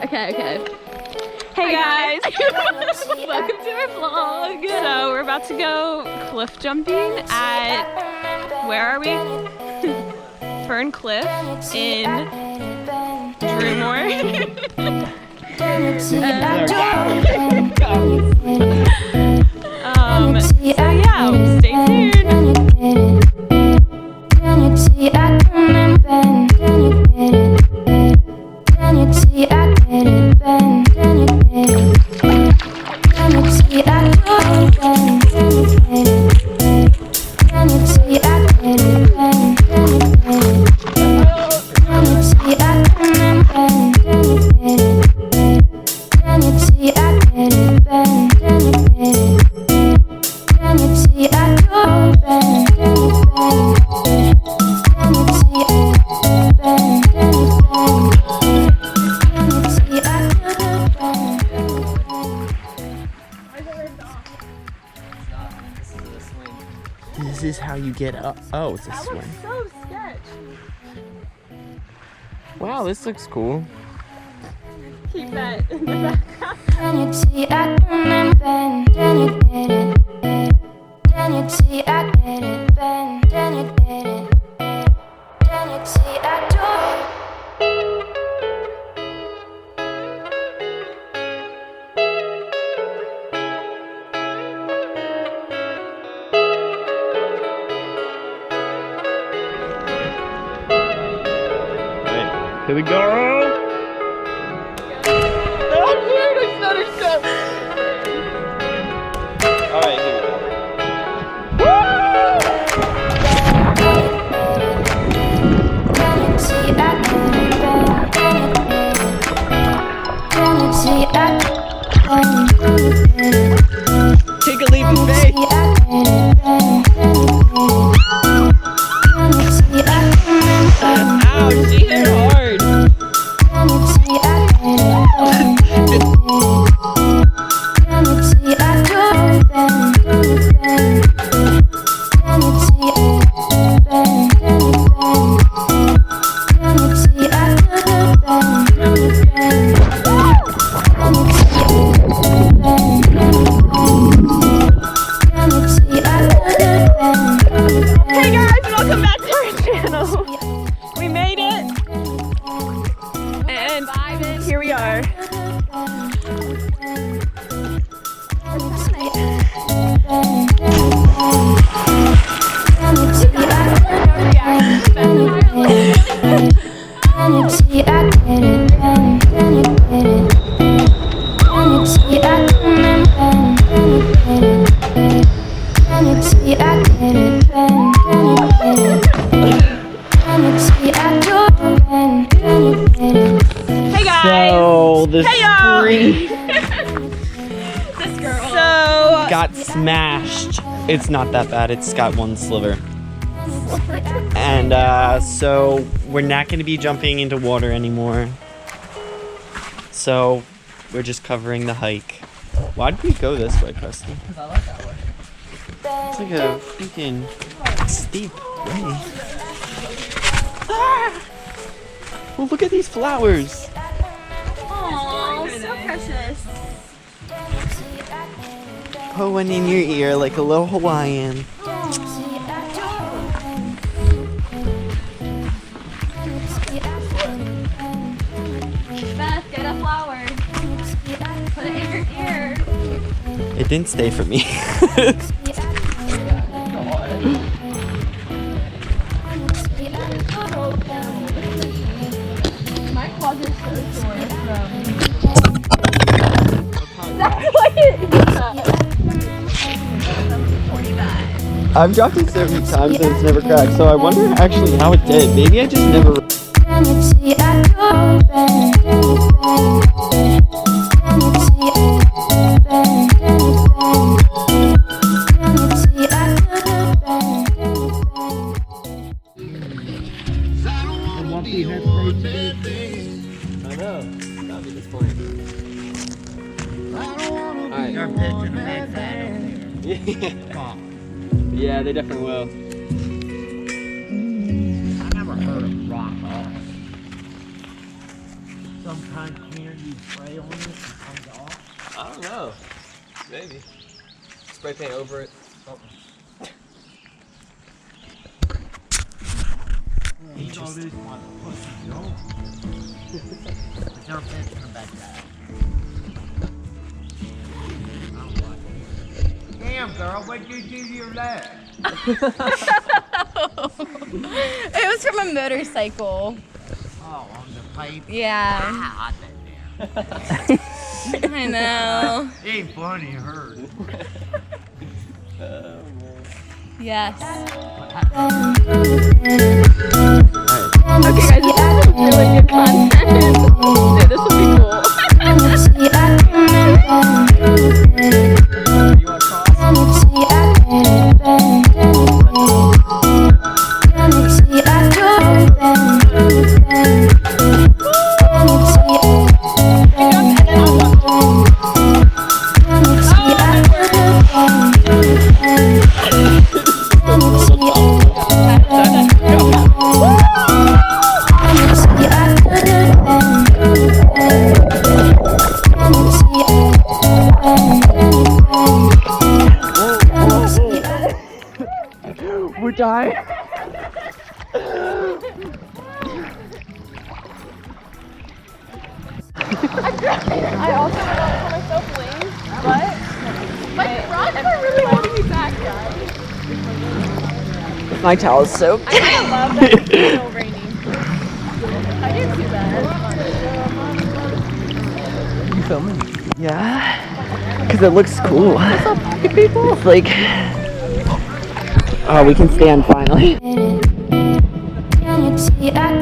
Okay. Hey guys! Welcome to our vlog. So we're about to go cliff jumping at, where are we? Fern Cliff in Drewmore. So yeah, stay tuned. This is how you get up. Oh, it's a swing. So sketch. Wow, this looks cool. Keep that in the background. Here we go! Alright, here we go. Take a leap of faith! Ow, she hit hard! We made it, and here we are. Hey guys! So the screen This girl. got smashed. It's not that bad. It's got one sliver. And so we're not going to be jumping into water anymore. So we're just covering the hike. Why did we go this way, Preston? Because I like that way. It's like a freaking steep way. Ah! Well, look at these flowers. Aww, so precious. Put one in your ear like a little Hawaiian. Beth, get a flower. Put it in your ear. It didn't stay for me. My closet's so sore I've dropped it several times and it's never cracked, so I wonder actually how it did. Maybe I just never... I know. That'd be disappointing. Alright. Yeah, they definitely will. I never heard of rock hall. So some kind of cleaner you spray on it and it comes off? I don't know. Maybe. Spray paint over it. You know this one pussy dog. There's no sense in the back that. Damn, girl, what'd you do to your leg? It was from a motorcycle. Oh, on the pipe? Yeah. Ah, I know. it ain't funny, I heard. Yes. Okay, guys, this is really good content. Yeah, this will be cool. You want to cross? We're dying. I also want to call myself lame, but my rods are really holding me back, guys. My towel is soaked. I kind of love that it's still raining. I didn't do that. You filming? Yeah. Because it looks cool. What's up, people? It's like, oh, we can stand finally. Can you see I